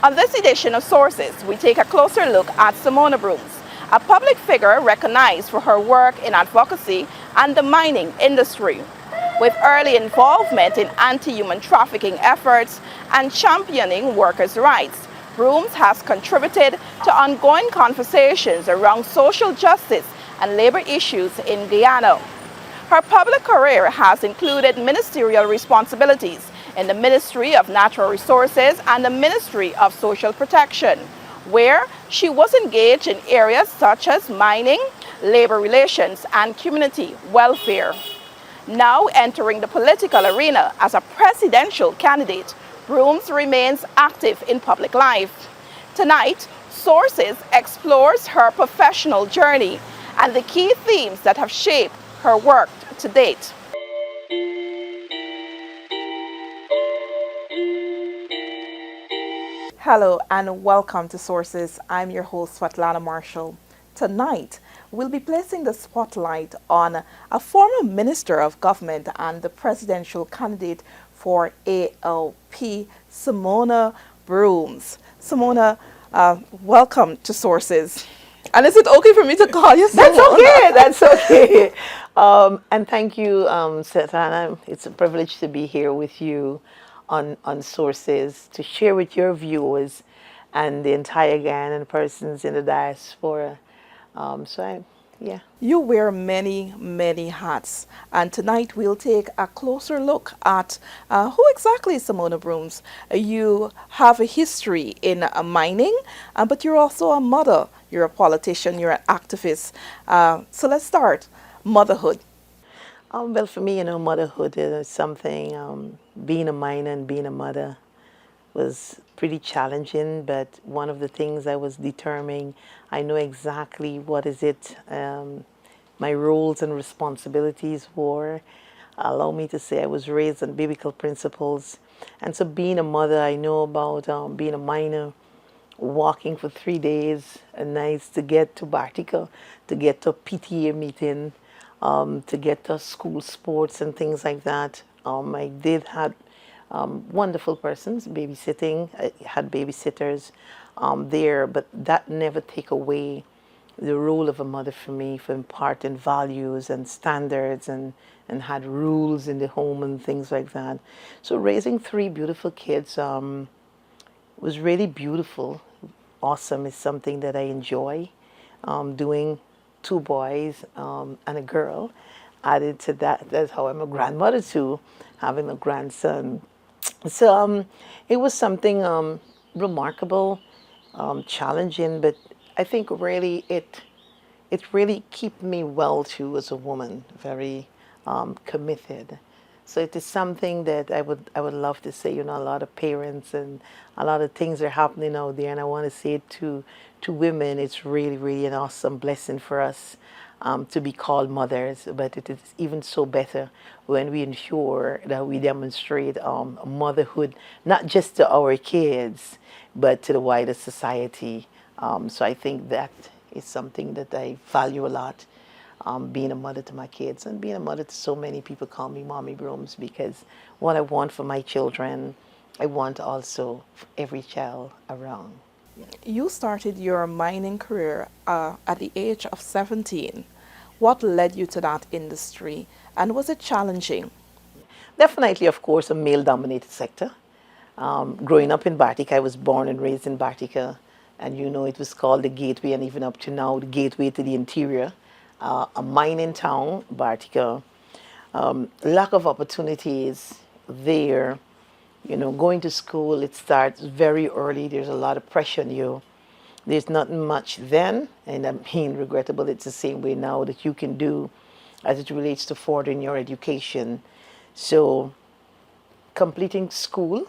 On this edition of Sources, we take a closer look at Simona Broomes, a public figure recognized for her work in advocacy and the mining industry. With early involvement in anti-human trafficking efforts and championing workers' rights, Broomes has contributed to ongoing conversations around social justice and labor issues in Guyana. Her public career has included ministerial responsibilities in the Ministry of Natural Resources and the Ministry of Social Protection, where she was engaged in areas such as mining, labor relations, and community welfare. Now entering the political arena as a presidential candidate, Broomes remains active in public life. Tonight, Sources explores her professional journey and the key themes that have shaped her work to date. Hello and welcome to Sources. I'm your host, Svetlana Marshall. Tonight, we'll be placing the spotlight on a former minister of government and the presidential candidate for ALP, Simona Broomes. Simona, welcome to Sources. And is it okay for me to call you Simona? That's okay. And thank you, Svetlana. It's a privilege to be here with you on Sources to share with your viewers and the entire Ghanaian persons in the diaspora. Yeah. You wear many, many hats, and tonight we'll take a closer look at who exactly is Simona Broomes. You have a history in mining, but you're also a mother. You're a politician, you're an activist. So let's start. Motherhood. Well, for me, motherhood is something, being a miner and being a mother was pretty challenging, but one of the things I was determining, I know exactly what is it, my roles and responsibilities were. Allow me to say I was raised on biblical principles. And so being a mother, I know about being a miner, walking for 3 days and nights to get to Bartica, to get to a PTA meeting, to get to school sports and things like that. I did have wonderful persons babysitting. I had babysitters there, but that never take away the role of a mother for me, for imparting values and standards and had rules in the home and things like that. So raising 3 beautiful kids was really beautiful. Awesome is something that I enjoy doing. 2 boys and a girl. Added to that, that's how I'm a grandmother too, having a grandson. So it was something remarkable, challenging, but I think really it really kept me well too as a woman, very committed. So it is something that I would love to say, a lot of parents and a lot of things are happening out there, and I want to say it to women, it's really, really an awesome blessing for us to be called mothers, but it is even so better when we ensure that we demonstrate motherhood, not just to our kids, but to the wider society. So I think that is something that I value a lot. Being a mother to my kids and being a mother to so many people call me Mommy Broomes, because what I want for my children, I want also for every child around. You started your mining career at the age of 17. What led you to that industry, and was it challenging? Definitely, of course, a male-dominated sector. Growing up in Bartica, I was born and raised in Bartica, and it was called the Gateway, and even up to now, the gateway to the interior. A mining town, Bartica. Lack of opportunities there. Going to school, it starts very early. There's a lot of pressure on you. There's not much then, and I'm being regrettable. It's the same way now that you can do as it relates to furthering your education. So completing school,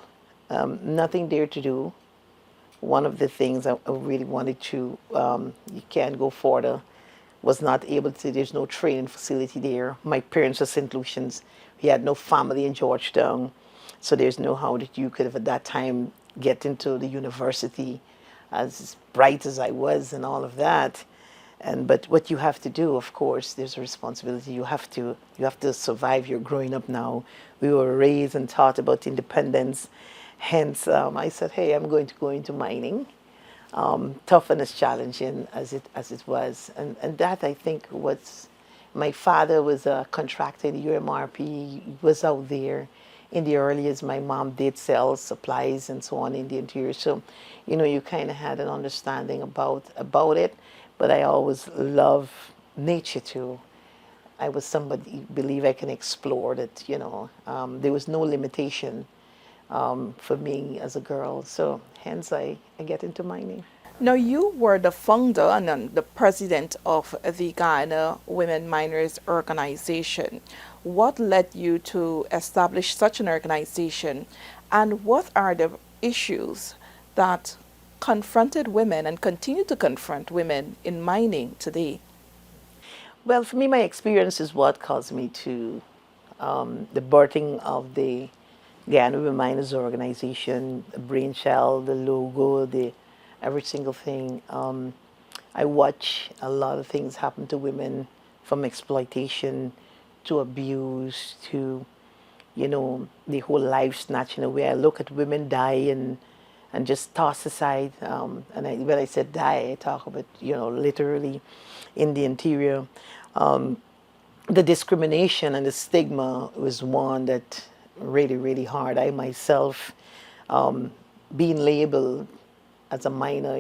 nothing there to do. One of the things I really wanted to, you can't go further, was not able to, there's no training facility there. My parents are St. Lucians. We had no family in Georgetown. So there's no how that you could have at that time get into the university as bright as I was and all of that. But what you have to do, of course, there's a responsibility. You have to survive your growing up now. We were raised and taught about independence, Hence, I said, hey, I'm going to go into mining. Tough and as challenging as it was, and that I think was. My father was a contractor in UMRP. He was out there in the early years. My mom did sell supplies and so on in the interior. So, you kind of had an understanding about it. But I always love nature too. I was somebody believe I can explore that. There was no limitation for me as a girl. So hence I get into mining. Now, you were the founder and then the president of the Ghana Women Miners Organization. What led you to establish such an organization, and what are the issues that confronted women and continue to confront women in mining today? Well, for me, my experience is what caused me to the birthing of the Ghana Women Miners Organization, the brainchild, the logo, the every single thing. I watch a lot of things happen to women, from exploitation to abuse to, the whole life snatching away. I look at women die and just toss aside. When I said die, I talk about, literally in the interior. The discrimination and the stigma was one that really, really hard. I myself, being labeled as a minor,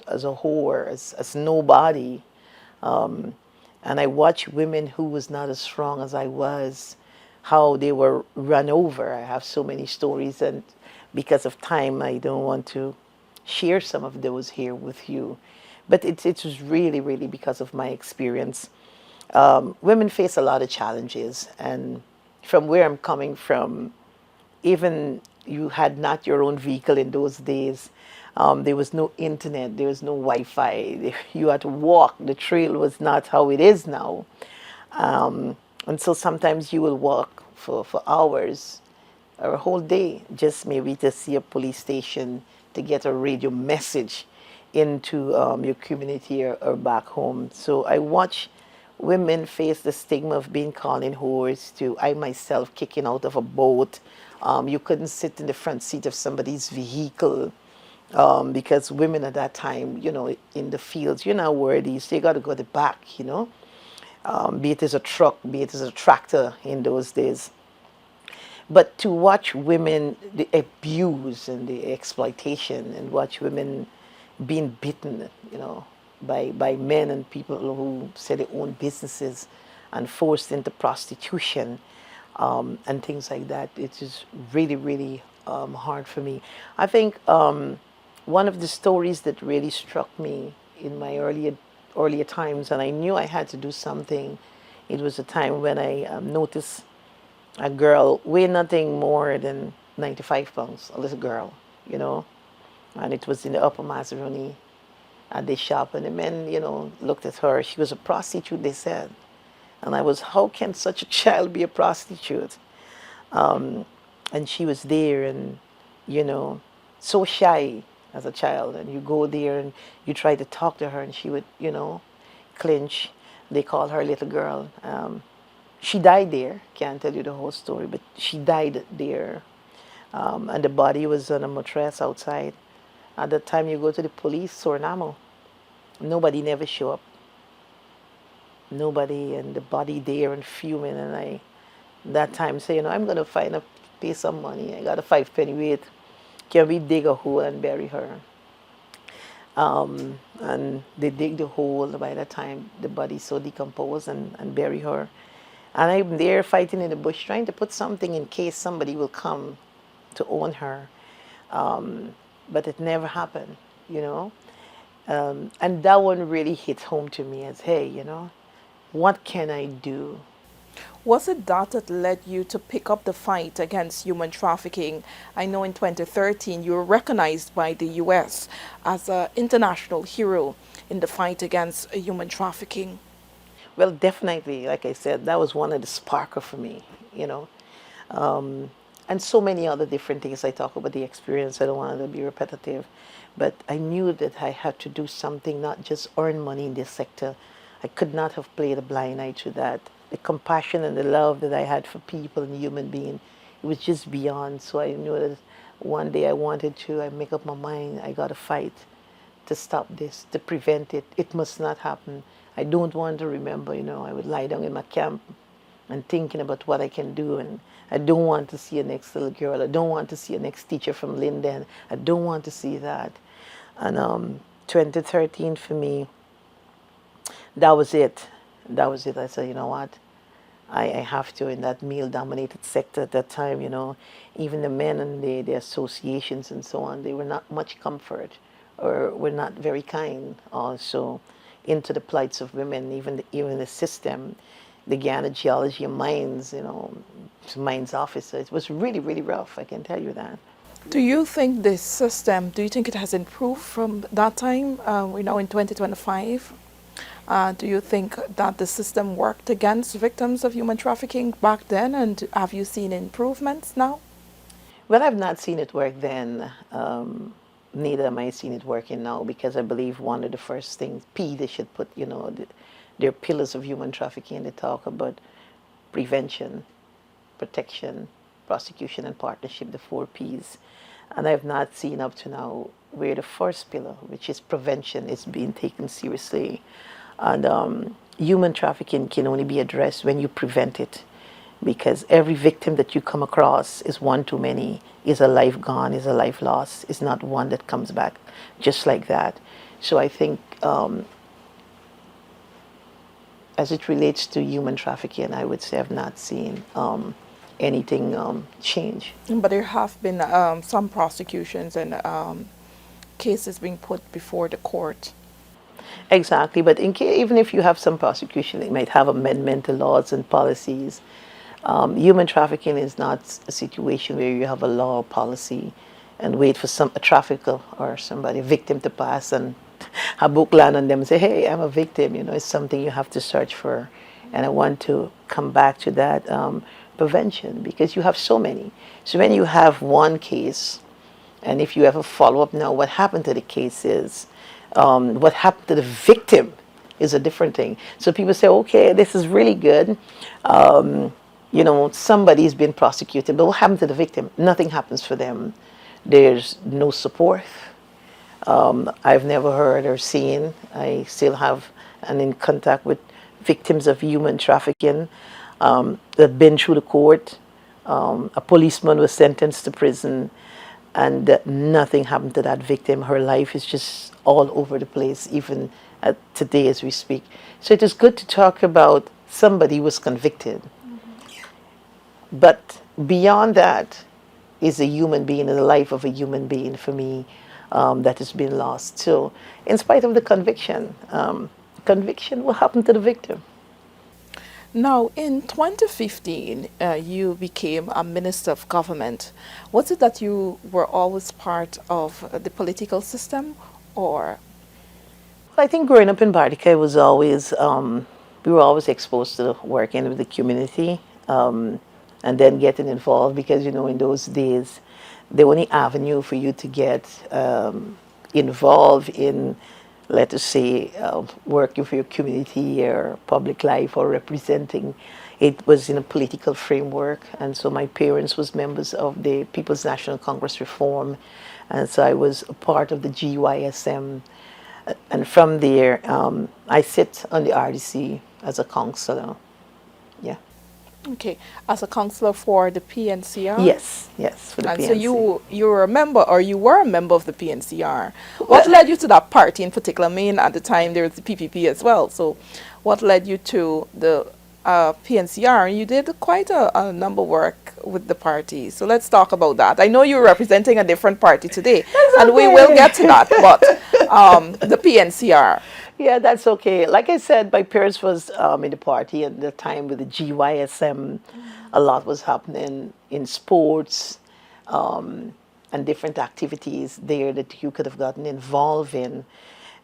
as a whore, as nobody. And I watched women who was not as strong as I was, how they were run over. I have so many stories, and because of time, I don't want to share some of those here with you. But it was really, really because of my experience. Women face a lot of challenges, and from where I'm coming from, even you had not your own vehicle in those days. There was no internet, there was no Wi-Fi. You had to walk. The trail was not how it is now. And so sometimes you will walk for hours or a whole day, just maybe to see a police station, to get a radio message into your community or back home. So I watch women face the stigma of being called in whores, to I myself kicking out of a boat. You couldn't sit in the front seat of somebody's vehicle because women at that time, in the fields, you're not worthy, so you got to go to the back, be it as a truck, be it as a tractor in those days. But to watch women, the abuse and the exploitation, and watch women being beaten, by men and people who say they own businesses, and forced into prostitution, and things like that, it is really, really hard for me. I think one of the stories that really struck me in my earlier times, and I knew I had to do something, it was a time when I noticed a girl weighed nothing more than 95 pounds, a little girl, and it was in the Upper Mazzaroni at the shop, and the men, looked at her. She was a prostitute, they said. And I was, how can such a child be a prostitute? And she was there, and, so shy as a child. And you go there and you try to talk to her, and she would, clinch. They call her little girl. She died there. Can't tell you the whole story, but she died there. And the body was on a mattress outside. At the time you go to the police, Sornamo, nobody never show up. Nobody, and the body there and fuming. And I, that time, say, I'm going to pay some money. I got a 5 penny weight. Can we dig a hole and bury her? And they dig the hole. By that time, the body's so decomposed, and bury her. And I'm there fighting in the bush, trying to put something in case somebody will come to own her. But it never happened, And that one really hit home to me as, hey, what can I do? Was it that led you to pick up the fight against human trafficking? I know in 2013 you were recognized by the US as an international hero in the fight against human trafficking. Well, definitely, like I said, that was one of the sparker for me, and so many other different things. I talk about the experience. I don't want to be repetitive, but I knew that I had to do something, not just earn money in this sector. I could not have played a blind eye to that. The compassion and the love that I had for people and human being, it was just beyond. So I knew that One day I make up my mind, I got to fight to stop this, to prevent it. It must not happen. I don't want to remember, I would lie down in my camp and thinking about what I can do. And I don't want to see a next little girl. I don't want to see a next teacher from Linden. I don't want to see that. And 2013 for me, that was it. That was it. I said, you know what? I have to, in that male-dominated sector at that time, even the men and the associations and so on, they were not much comfort or were not very kind also into the plights of women, even the system, the geology of mines, mines officer. It was really, really rough, I can tell you that. Do you think this system, do you think it has improved from that time? We're now in 2025. Do you think that the system worked against victims of human trafficking back then, and have you seen improvements now? Well, I've not seen it work then. Neither am I seeing it working now, because I believe one of the first things, they should put, their pillars of human trafficking. They talk about prevention, protection, prosecution, and partnership, the 4 Ps. And I've not seen up to now where the first pillar, which is prevention, is being taken seriously. And human trafficking can only be addressed when you prevent it, because every victim that you come across is one too many, is a life gone, is a life lost, is not one that comes back just like that. So I think as it relates to human trafficking, I would say I've not seen anything change. But there have been some prosecutions and cases being put before the court. Exactly, but even if you have some prosecution, it might have amendment to laws and policies. Human trafficking is not a situation where you have a law or policy and wait for a trafficker or somebody, a victim, to pass and a book land on them and say, hey, I'm a victim. It's something you have to search for. And I want to come back to that prevention, because you have so many. So when you have one case, and if you ever follow up now, what happened to the case is, what happened to the victim is a different thing. So people say, okay, this is really good. Somebody's been prosecuted, but what happened to the victim? Nothing happens for them. There's no support. I've never heard or seen. I still have and in contact with victims of human trafficking that've been through the court. A policeman was sentenced to prison, and nothing happened to that victim. Her life is just all over the place, even today as we speak. So it is good to talk about somebody who was convicted. But beyond that is a human being and the life of a human being for me that has been lost. So in spite of the conviction, conviction will happen to the victim. Now, in 2015, you became a minister of government. Was it that you were always part of the political system, or? I think growing up in Bartica was always, we were always exposed to working with the community. And then getting involved, because in those days the only avenue for you to get involved in, let us say, working for your community or public life or representing, it was in a political framework. And so my parents was members of the People's National Congress Reform, and so I was a part of the GYSM. And from there I sit on the RDC as a councillor. Yeah. Okay, as a councillor for the PNCR? Yes, for the and PNC. So you were a member, or you were a member of the PNCR. What led you to that party in particular? I mean, at the time there was the PPP as well. So what led you to the PNCR? You did quite a number of work with the party. So let's talk about that. I know you're representing a different party today, and we will get to that, but the PNCR. Yeah, that's okay. Like I said, my parents was in the party at the time with the GYSM. A lot was happening in sports and different activities there that you could have gotten involved in.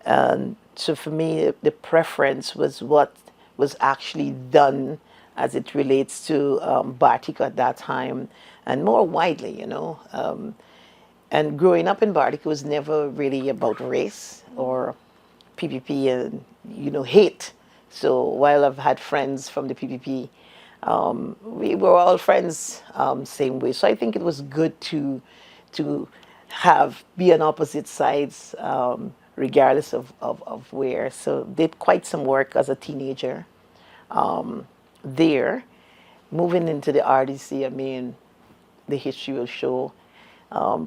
And so for me, the preference was what was actually done as it relates to Bartica at that time, and more widely, and growing up in Bartica was never really about race or PPP and hate. So while I've had friends from the PPP, we were all friends same way. So I think it was good to to be on opposite sides, regardless of where. So did quite some work as a teenager there. Moving into the RDC, I mean, the history will show,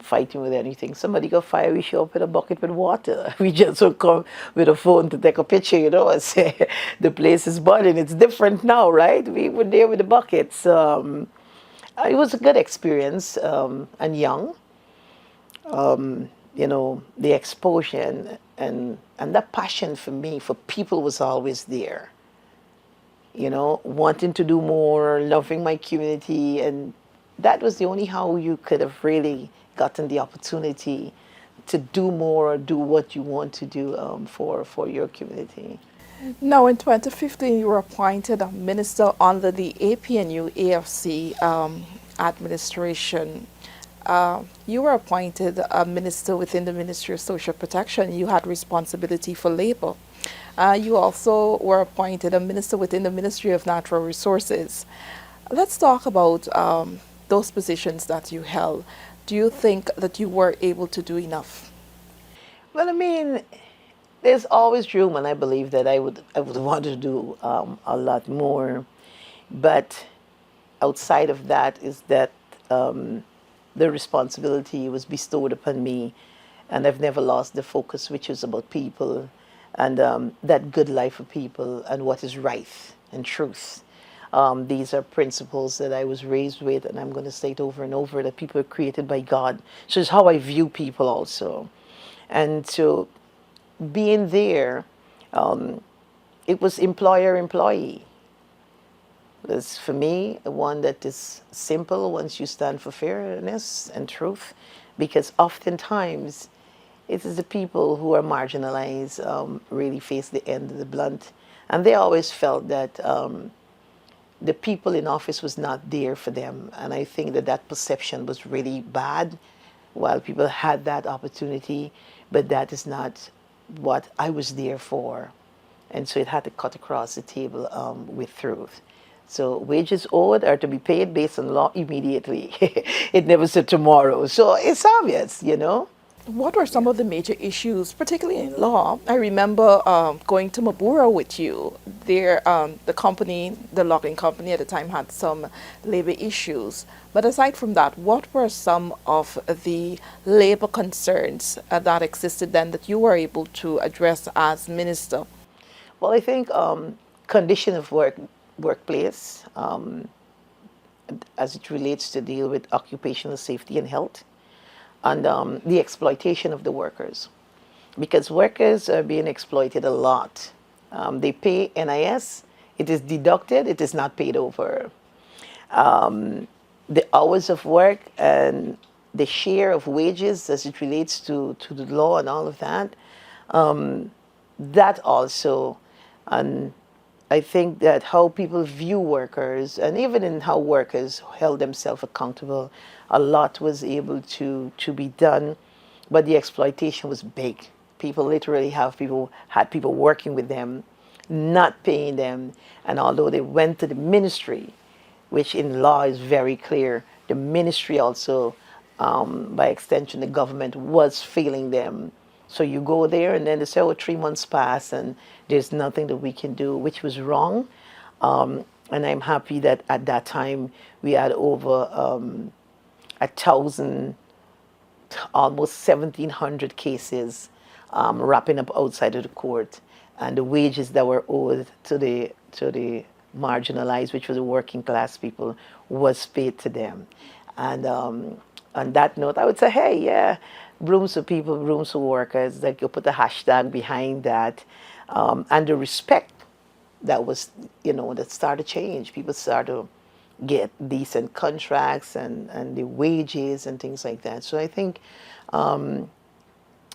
fighting with anything. Somebody got fire, we show up with a bucket with water. We just don't come with a phone to take a picture, and say the place is burning. It's different now, right? We were there with the buckets. It was a good experience, and young. The exposure and that passion for me, for people, was always there. Wanting to do more, loving my community, and that was the only how you could have really gotten the opportunity to do more or do what you want to do, for your community. Now, in 2015, you were appointed a minister under the APNU+AFC administration. You were appointed a minister within the Ministry of Social Protection. You had responsibility for labor. You also were appointed a minister within the Ministry of Natural Resources. Let's talk about those positions that you held. Do you think that you were able to do enough? Well, I mean, there's always room, and I believe that I would want to do a lot more. But outside of that is that the responsibility was bestowed upon me, and I've never lost the focus, which is about people and that good life for people and what is right and truth. These are principles that I was raised with, and I'm going to say it over and over, that people are created by God. So it's how I view people also. And so being there, it was employer-employee. It's, for me, one that is simple once you stand for fairness and truth, because oftentimes it is the people who are marginalized really face the end of the blunt. And they always felt that the people in office was not there for them. And I think that perception was really bad while people had that opportunity, but that is not what I was there for. And so it had to cut across the table with truth. So wages owed are to be paid based on law immediately. It never said tomorrow. So it's obvious. What were some of the major issues, particularly in law? I remember going to Mabura with you. There, the logging company at the time had some labor issues. But aside from that, what were some of the labor concerns that existed then that you were able to address as minister? Well, I think condition of workplace, as it relates to deal with occupational safety and health, and the exploitation of the workers, because workers are being exploited a lot. They pay NIS, it is deducted, it is not paid over. The hours of work and the share of wages as it relates to the law and all of that, that also, and I think that how people view workers, and even in how workers held themselves accountable, a lot was able to be done, but the exploitation was big. People literally had people working with them, not paying them, and although they went to the ministry, which in law is very clear, the ministry also, by extension, the government was failing them. So you go there and then they say, oh, 3 months pass and there's nothing that we can do, which was wrong. And I'm happy that at that time we had over 1,000, almost 1,700 cases wrapping up outside of the court. And the wages that were owed to the marginalized, which was the working class people, was paid to them. And on that note, I would say, hey, yeah, Broomes for people, Broomes for workers, that you put a hashtag behind that. And the respect that was, that started to change. People started to get decent contracts and the wages and things like that. So I think I'm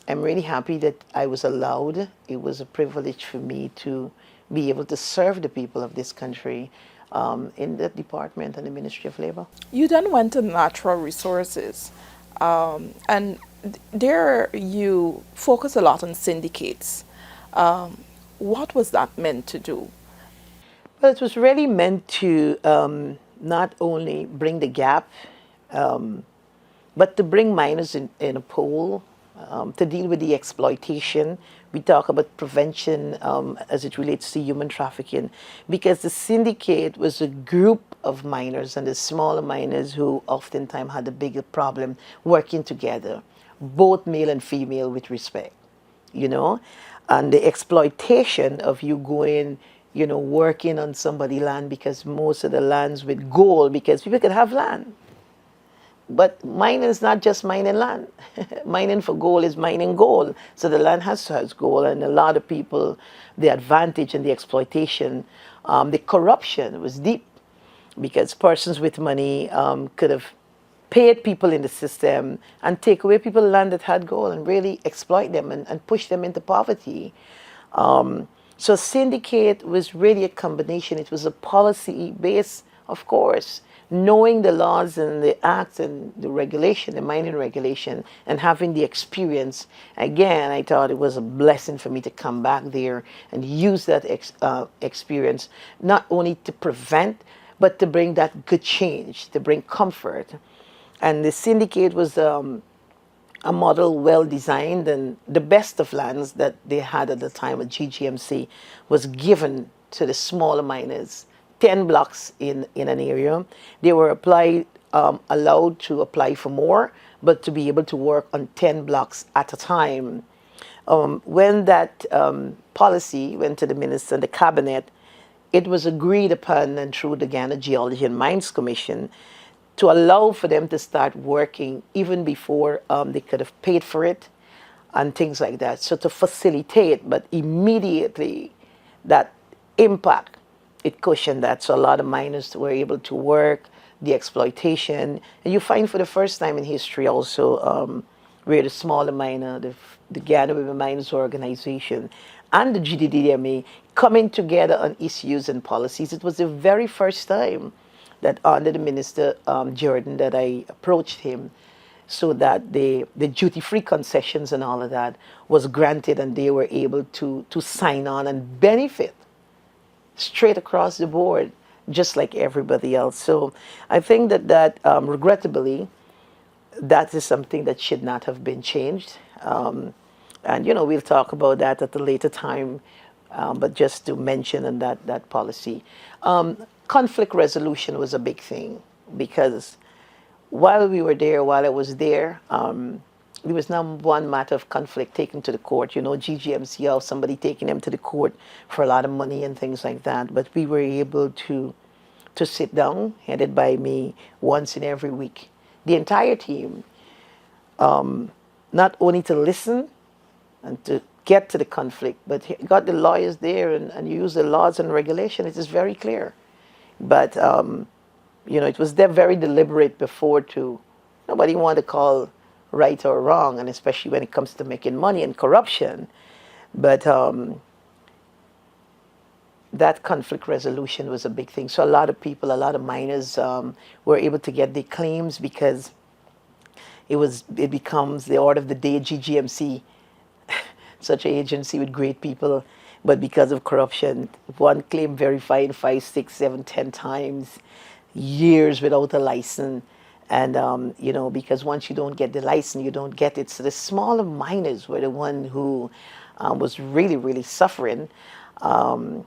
really happy that I was allowed. It was a privilege for me to be able to serve the people of this country in the department and the Ministry of Labor. You then went to natural resources, and there you focus a lot on syndicates. What was that meant to do? Well, it was really meant to not only bring the gap But to bring minors in a pool, to deal with the exploitation, we talk about prevention as it relates to human trafficking, because the syndicate was a group of minors and the smaller minors who oftentimes had a bigger problem working together, both male and female with respect, you know, and the exploitation of you going, you know, working on somebody's land, because most of the lands with gold, because people could have land. But mining is not just mining land. Mining for gold is mining gold. So the land has to have gold, and a lot of people, the advantage and the exploitation, the corruption was deep, because persons with money could have paid people in the system and take away people's land that had gold and really exploit them and push them into poverty. So syndicate was really a combination. It was a policy base, of course, knowing the laws and the acts and the regulation, the mining regulation, and having the experience. Again, I thought it was a blessing for me to come back there and use that experience, not only to prevent, but to bring that good change, to bring comfort. And the syndicate was a model well designed, and the best of lands that they had at the time at GGMC was given to the smaller miners, 10 blocks in an area. They were allowed to apply for more, but to be able to work on 10 blocks at a time. When that policy went to the minister and the cabinet, it was agreed upon and through the Ghana Geology and Mines Commission to allow for them to start working even before they could have paid for it and things like that. So to facilitate, but immediately that impact, it cushioned that. So a lot of miners were able to work, the exploitation. And you find for the first time in history also where the smaller miner, the Ghana Women Miners Organization and the GDDMA coming together on issues and policies. It was the very first time that under the Minister Jordan that I approached him, so that the duty-free concessions and all of that was granted, and they were able to sign on and benefit straight across the board, just like everybody else. So I think that regrettably, that is something that should not have been changed. And you know, we'll talk about that at a later time, but just to mention on that policy. Conflict resolution was a big thing, because while I was there, there was not one matter of conflict taken to the court. You know, GGMC, or somebody taking them to the court for a lot of money and things like that. But we were able to sit down, headed by me, once in every week. The entire team, not only to listen and to get to the conflict, but got the lawyers there and use the laws and regulation. It is very clear. But, you know, it was very deliberate before nobody wanted to call right or wrong, and especially when it comes to making money and corruption. But that conflict resolution was a big thing. So a lot of people, a lot of miners were able to get their claims, because it becomes the order of the day. GGMC, such an agency with great people, but because of corruption, one claim verified 5, 6, 7, 10 times, years without a license. And, you know, because once you don't get the license, you don't get it. So the smaller miners were the one who was really, really suffering. And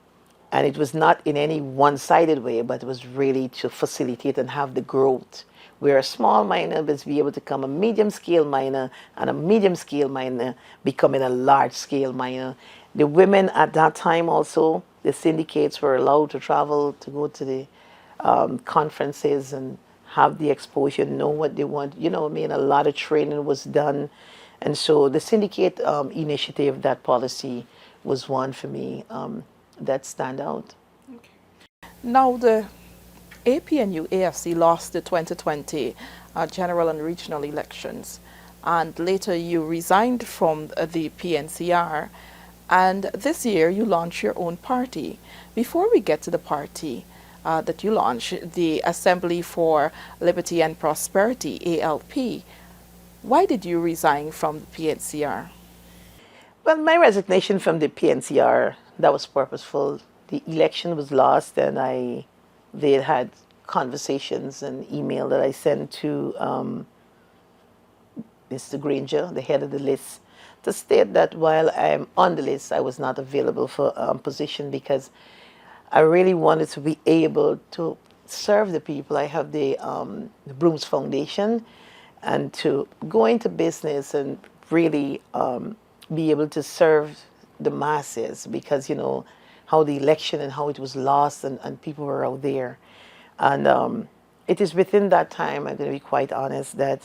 it was not in any one-sided way, but it was really to facilitate and have the growth, where a small miner was be able to become a medium-scale miner, and a medium-scale miner becoming a large-scale miner. The women at that time also, the syndicates were allowed to travel, to go to the conferences and have the exposure, know what they want. You know, I mean, a lot of training was done. And so the syndicate initiative, that policy, was one for me that stand out. Okay. Now, the APNU+AFC lost the 2020 general and regional elections, and later you resigned from the PNCR, and this year you launched your own party. Before we get to the party that you launched, the Assembly for Liberty and Prosperity, ALP, why did you resign from the PNCR? Well, my resignation from the PNCR, that was purposeful. The election was lost, and they had conversations and email that I sent to Mr. Granger, the head of the list, to state that while I'm on the list, I was not available for position because I really wanted to be able to serve the people. I have the Broomes Foundation, and to go into business and really be able to serve the masses, because you know how the election and how it was lost, and people were out there. And it is within that time, I'm going to be quite honest, that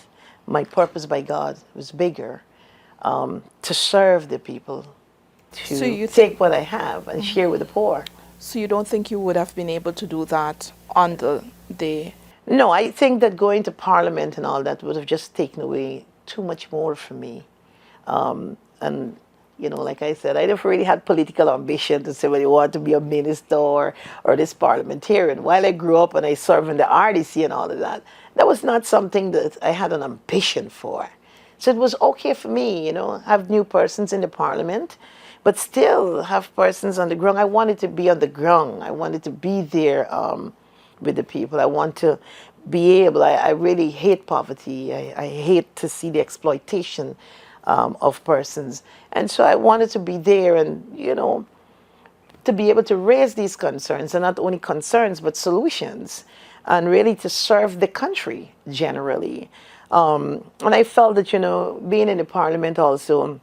my purpose by God was bigger, to serve the people, So to you take what I have and share with the poor. So you don't think you would have been able to do that on the No, I think that going to Parliament and all that would have just taken away too much more from me. And, you know, like I said, I never really had political ambition to say, well, you want to be a minister or this parliamentarian. While I grew up and I served in the RDC and all of that, that was not something that I had an ambition for. So it was okay for me, you know, have new persons in the parliament, but still have persons on the ground. I wanted to be on the ground. I wanted to be there with the people. I want to be able, I really hate poverty. I hate to see the exploitation of persons. And so I wanted to be there and, you know, to be able to raise these concerns, and not only concerns, but solutions, and really to serve the country generally. And I felt that, you know, being in the parliament also,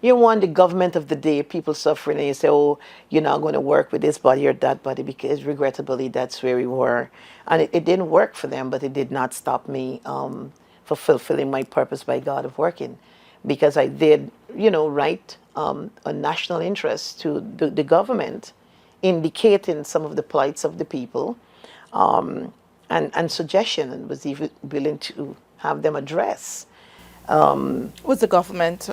you want the government of the day, people suffering, and you say, oh, you're not going to work with this body or that body, because regrettably that's where we were. And it didn't work for them, but it did not stop me for fulfilling my purpose by God of working, because I did, you know, write a national interest to the government, indicating some of the plights of the people, and suggestion, and was even willing to have them address. was the government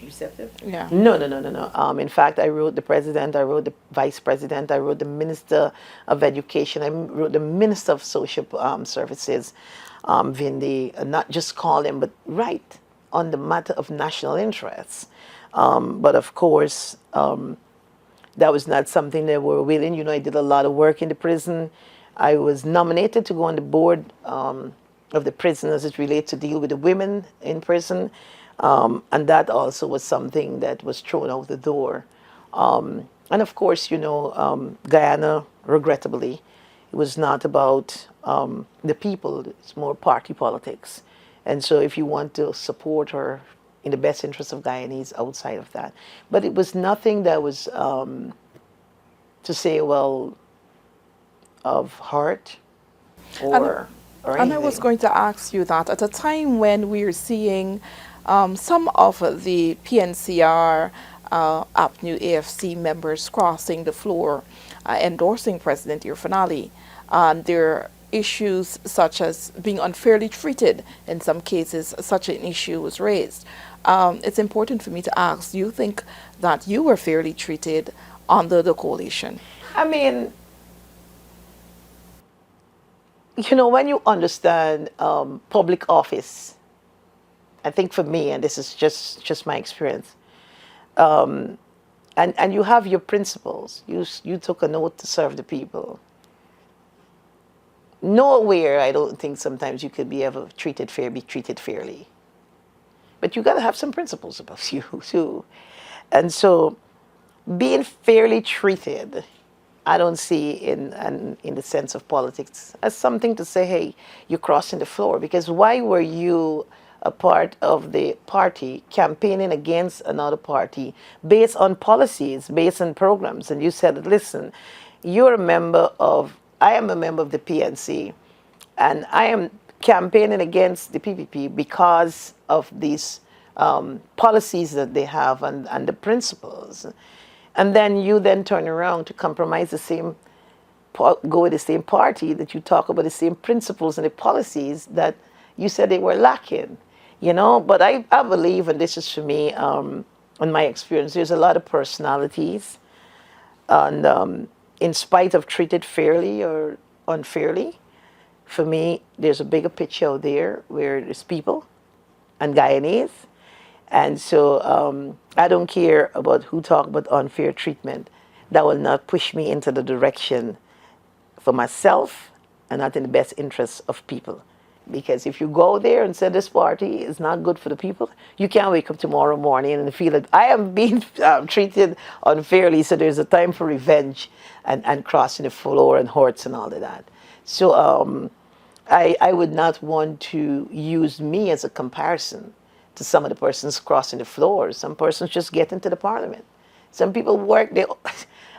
Receptive? yeah. No, no, no, no, no. In fact, I wrote the president, I wrote the vice president, I wrote the minister of education, I wrote the minister of social services, Vindi, not just call them, but write on the matter of national interest. But of course, that was not something they were willing. You know, I did a lot of work in the prison. I was nominated to go on the board of the prison as it relates to deal with the women in prison. And that also was something that was thrown out the door. And of course, you know, Guyana, regrettably, it was not about the people, it's more party politics. And so if you want to support her in the best interest of Guyanese outside of that. But it was nothing that was to say, well, of heart or anything. And I was going to ask you that at a time when we're seeing some of the PNCR, APNU+AFC members crossing the floor, endorsing President Irfanali, there are issues such as being unfairly treated. In some cases, such an issue was raised. It's important for me to ask, do you think that you were fairly treated under the coalition? I mean, you know, when you understand public office, I think for me, and this is just my experience, and you have your principles, you took an oath to serve the people. Nowhere, I don't think sometimes you could be ever treated fair, be treated fairly. But you got to have some principles about you too. And so being fairly treated, I don't see in the sense of politics as something to say, hey, you're crossing the floor. Because why were you a part of the party campaigning against another party based on policies, based on programs? And you said, listen, you're a member of, I am a member of the PNC, and I am campaigning against the PPP because of these policies that they have and the principles. And then you then turn around to compromise the same, go with the same party that you talk about the same principles and the policies that you said they were lacking, you know. But I believe, and this is for me, in my experience, there's a lot of personalities, and in spite of treated fairly or unfairly, for me, there's a bigger picture out there where there's people and Guyanese. And so I don't care about who talk about unfair treatment. That will not push me into the direction for myself and not in the best interests of people. Because if you go there and say this party is not good for the people, you can't wake up tomorrow morning and feel that I am being treated unfairly, so there's a time for revenge and crossing the floor and hordes and all of that. So I would not want to use me as a comparison to some of the persons crossing the floor. Some persons just get into the parliament. Some people work,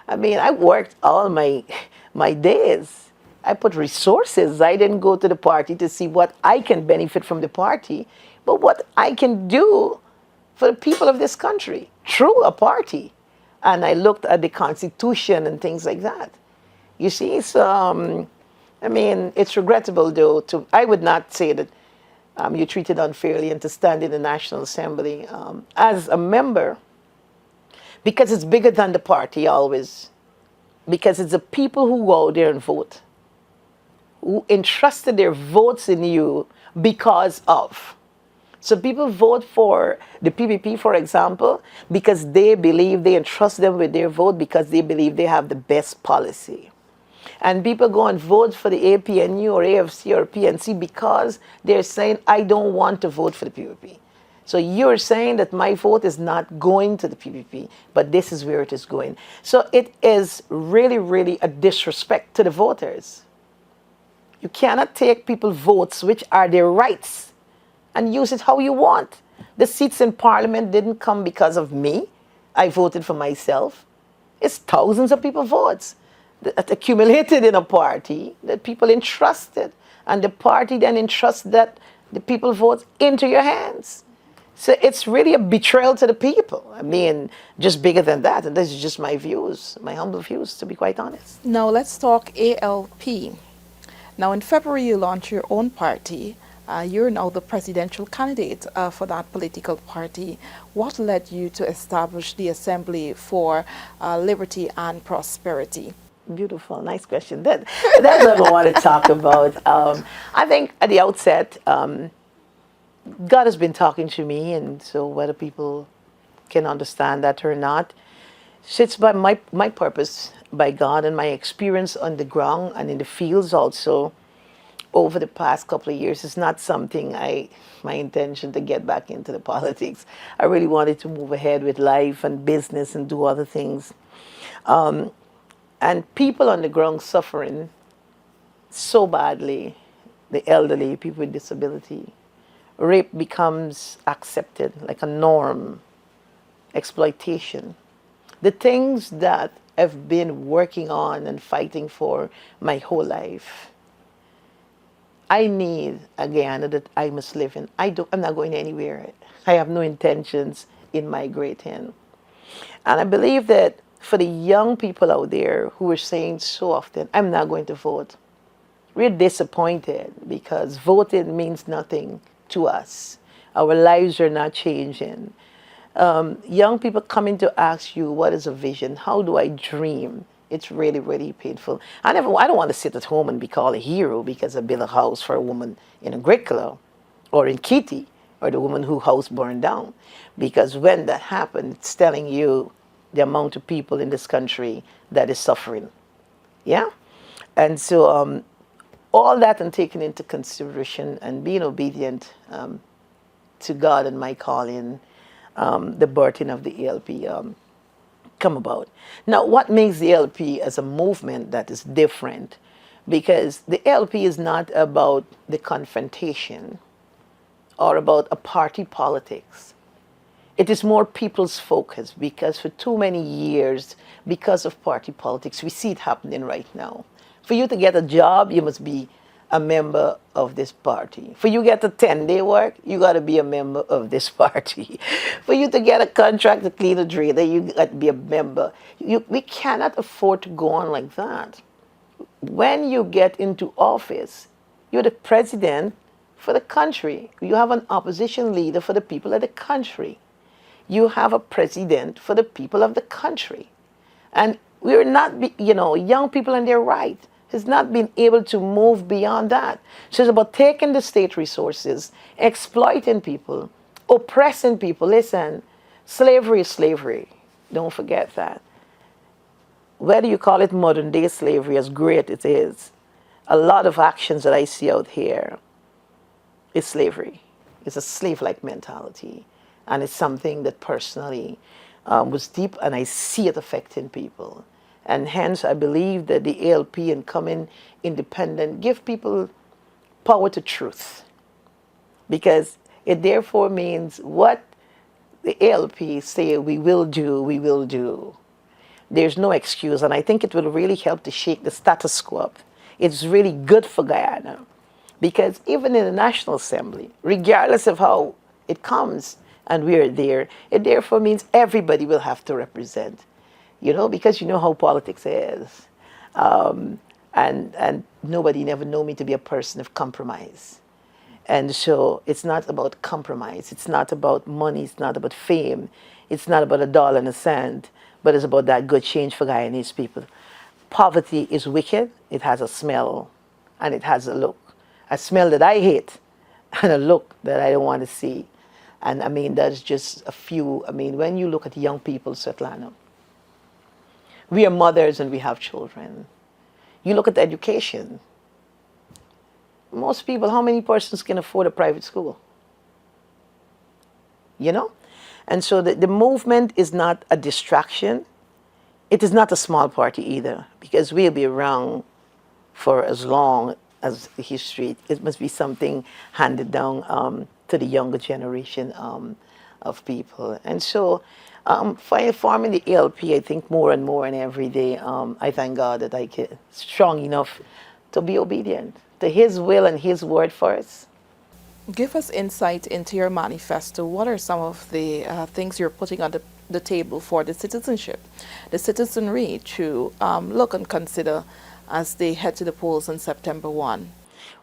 I mean, I worked all my days. I put resources. I didn't go to the party to see what I can benefit from the party, but what I can do for the people of this country through a party. And I looked at the Constitution and things like that. You see, so, I mean, it's regrettable, though, I would not say that you're treated unfairly and to stand in the National Assembly as a member, because it's bigger than the party always, because it's the people who go out there and vote, who entrusted their votes in you because of. So people vote for the PPP, for example, because they believe they entrust them with their vote because they believe they have the best policy. And people go and vote for the APNU or AFC or PNC because they're saying, I don't want to vote for the PPP. So you're saying that my vote is not going to the PPP, but this is where it is going. So it is really, really a disrespect to the voters. You cannot take people's votes, which are their rights, and use it how you want. The seats in Parliament didn't come because of me. I voted for myself. It's thousands of people's votes that accumulated in a party that people entrusted, and the party then entrusts that the people vote into your hands. So it's really a betrayal to the people. I mean, just bigger than that. And this is just my views, my humble views, to be quite honest. Now let's talk ALP. Now in February you launched your own party. You're now the presidential candidate for that political party. What led you to establish the Assembly for Liberty and Prosperity? Beautiful, nice question. That's what I want to talk about. I think at the outset, God has been talking to me, and so whether people can understand that or not, it's by my purpose by God and my experience on the ground and in the fields also over the past couple of years. It's not something my intention to get back into the politics. I really wanted to move ahead with life and business and do other things. And people on the ground suffering so badly, the elderly, people with disability. Rape becomes accepted like a norm, exploitation. The things that I've been working on and fighting for my whole life, I need a Guyana that I must live in. I'm not going anywhere. I have no intentions in migrating. And I believe that for the young people out there who are saying so often, I'm not going to vote, we're disappointed because voting means nothing to us. Our lives are not changing. Young people coming to ask you, what is a vision? How do I dream? It's really, really painful. I don't want to sit at home and be called a hero because I built a house for a woman in Agricola or in Kitty or the woman whose house burned down. Because when that happened, it's telling you the amount of people in this country that is suffering. Yeah? And so all that and taking into consideration and being obedient to God and my calling, the birthing of the ALP come about. Now, what makes the ALP as a movement that is different? Because the ALP is not about the confrontation or about a party politics. It is more people's focus, because for too many years, because of party politics, we see it happening right now. For you to get a job, you must be a member of this party. For you to get a 10-day work, you got to be a member of this party. For you to get a contract to clean a drain, you got to be a member. We cannot afford to go on like that. When you get into office, you're the president for the country. You have an opposition leader for the people of the country. You have a president for the people of the country. And we're not, young people in their right has not been able to move beyond that. So it's about taking the state resources, exploiting people, oppressing people. Listen, slavery is slavery. Don't forget that. Whether you call it modern day slavery, as great it is, a lot of actions that I see out here is slavery. It's a slave-like mentality. And it's something that personally was deep, and I see it affecting people. And hence, I believe that the ALP and coming independent give people power to truth. Because it therefore means what the ALP say we will do, we will do. There's no excuse, and I think it will really help to shake the status quo up. It's really good for Guyana, because even in the National Assembly, regardless of how it comes and we're there, it therefore means everybody will have to represent, because you know how politics is. And nobody never know me to be a person of compromise. And so it's not about compromise. It's not about money. It's not about fame. It's not about a dollar and a cent, but it's about that good change for Guyanese people. Poverty is wicked. It has a smell and it has a look. A smell that I hate and a look that I don't want to see. And I mean, that's just a few. I mean, when you look at young people, Svetlana, we are mothers and we have children. You look at education. Most people, how many persons can afford a private school? And so the movement is not a distraction. It is not a small party either, because we'll be around for as long as the history. It must be something handed down to the younger generation of people. And so forming the ALP, I think more and more and every day, I thank God that I get strong enough to be obedient to His will and His word for us. Give us insight into your manifesto. What are some of the things you're putting on the table for the citizenship, the citizenry to look and consider as they head to the polls on September 1?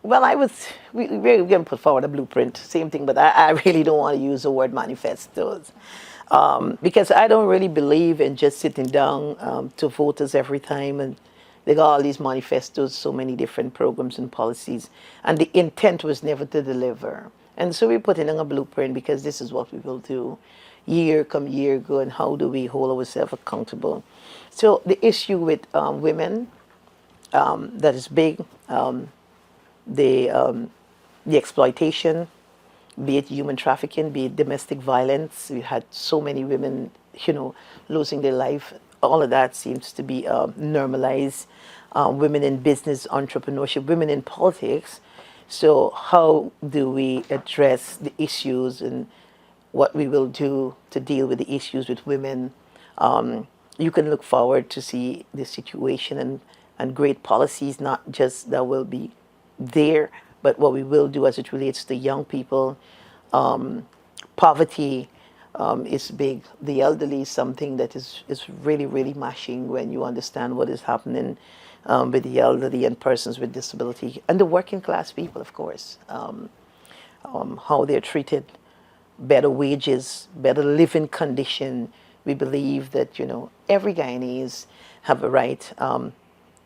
Well, we're going to put forward a blueprint, same thing, but I really don't want to use the word manifestos. Because I don't really believe in just sitting down to voters every time, and they got all these manifestos, so many different programs and policies, and the intent was never to deliver. And so we put in a blueprint because this is what we will do year come year go, and how do we hold ourselves accountable. So the issue with women, that is big, the exploitation, be it human trafficking, be it domestic violence. We had so many women, losing their life. All of that seems to be normalized. Women in business, entrepreneurship, women in politics. So how do we address the issues and what we will do to deal with the issues with women? You can look forward to see the situation and great policies, not just that will be there, but what we will do as it relates to young people. Poverty is big. The elderly is something that is really, really mashing when you understand what is happening with the elderly and persons with disability, and the working class people, of course, how they're treated, better wages, better living condition. We believe that, every Guyanese have a right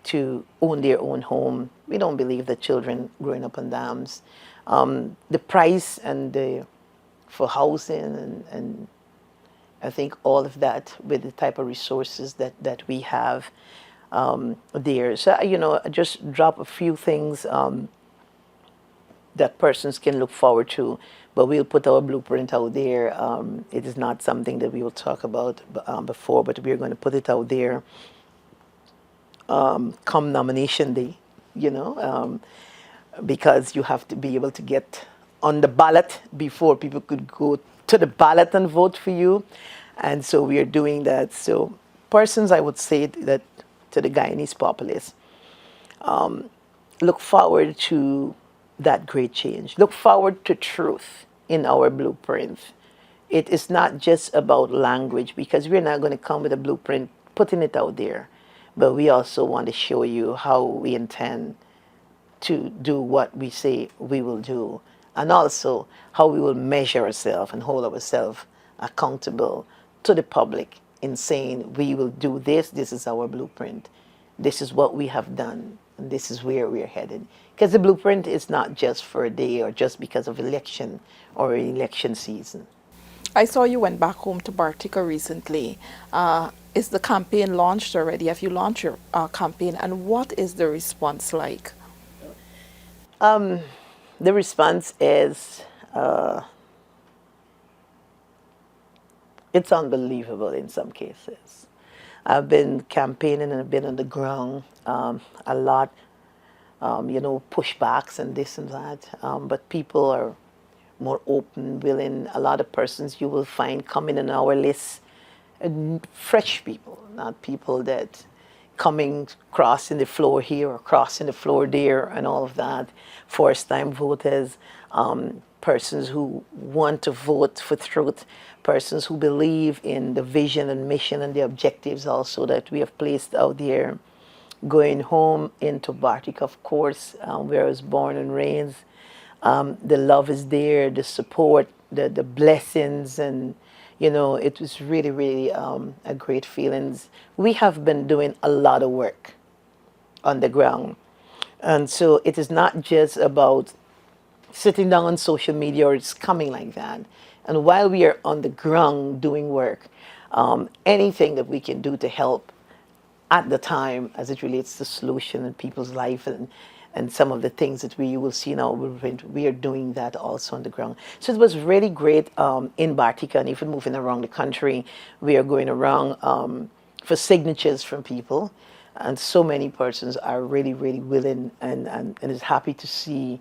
to own their own home. We don't believe that children growing up on dams. The price and for housing and I think all of that with the type of resources that we have there. So, just drop a few things that persons can look forward to, but we'll put our blueprint out there. It is not something that we will talk about before, but we're going to put it out there come nomination day, because you have to be able to get on the ballot before people could go to the ballot and vote for you. And so we are doing that. So persons, I would say that to the Guyanese populace, look forward to that great change. Look forward to truth in our blueprint. It is not just about language, because we're not going to come with a blueprint putting it out there, but we also want to show you how we intend to do what we say we will do, and also how we will measure ourselves and hold ourselves accountable to the public in saying we will do this, this is our blueprint, this is what we have done, and this is where we're headed. Because the blueprint is not just for a day or just because of election or election season. I saw you went back home to Bartica recently. Is the campaign launched already? Have you launched your campaign, and what is the response like? The response is, it's unbelievable in some cases. I've been campaigning and I've been on the ground a lot, pushbacks and this and that. But people are more open, willing. A lot of persons you will find coming on our list, fresh people, not people that coming, crossing the floor here or crossing the floor there and all of that. First-time voters, persons who want to vote for truth, persons who believe in the vision and mission and the objectives also that we have placed out there. Going home into Bartik, of course, where I was born and raised. The love is there, the support, the blessings, and it was really, really a great feelings. We have been doing a lot of work on the ground, and so it is not just about sitting down on social media or it's coming like that. And while we are on the ground doing work, anything that we can do to help at the time as it relates to solution in people's life and some of the things that we will see now, we are doing that also on the ground. So it was really great in Bartika, and even moving around the country. We are going around for signatures from people, and so many persons are really, really willing and is happy to see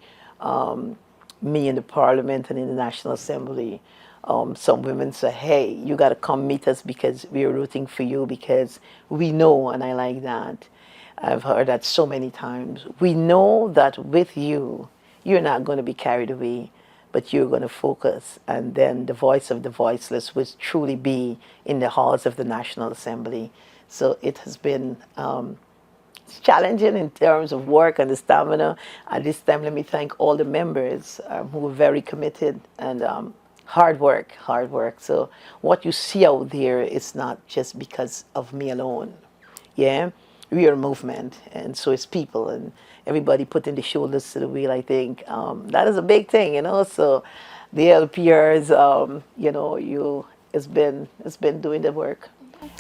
me in the Parliament and in the National Assembly. Some women say, hey, you got to come meet us because we are rooting for you because we know, and I like that. I've heard that so many times. We know that with you, you're not going to be carried away, but you're going to focus. And then the voice of the voiceless will truly be in the halls of the National Assembly. So it has been challenging in terms of work and the stamina. At this time, let me thank all the members who were very committed and hard work. So what you see out there is not just because of me alone. Yeah, we are a movement, and so it's people, and everybody putting the shoulders to the wheel. I think that is a big thing, So the LPRs, it's been doing the work,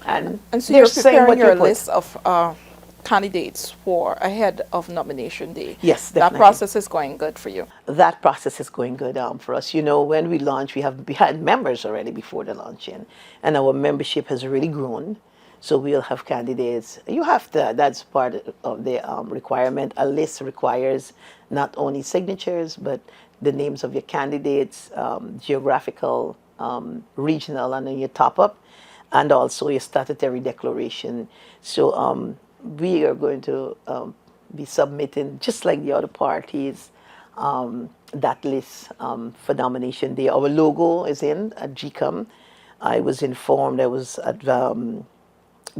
and so they're you're saying preparing what your you put. list of candidates for ahead of nomination day. Yes, That definitely. process is going good for you. That process is going good for us. When we launched, we had members already before the launching, and our membership has really grown. So we'll have candidates. You have to. That's part of the requirement. A list requires not only signatures, but the names of your candidates, geographical, regional, and then your top up, and also your statutory declaration. So we are going to be submitting, just like the other parties, that list for nomination day. Our logo is in at GCOM. I was informed, I was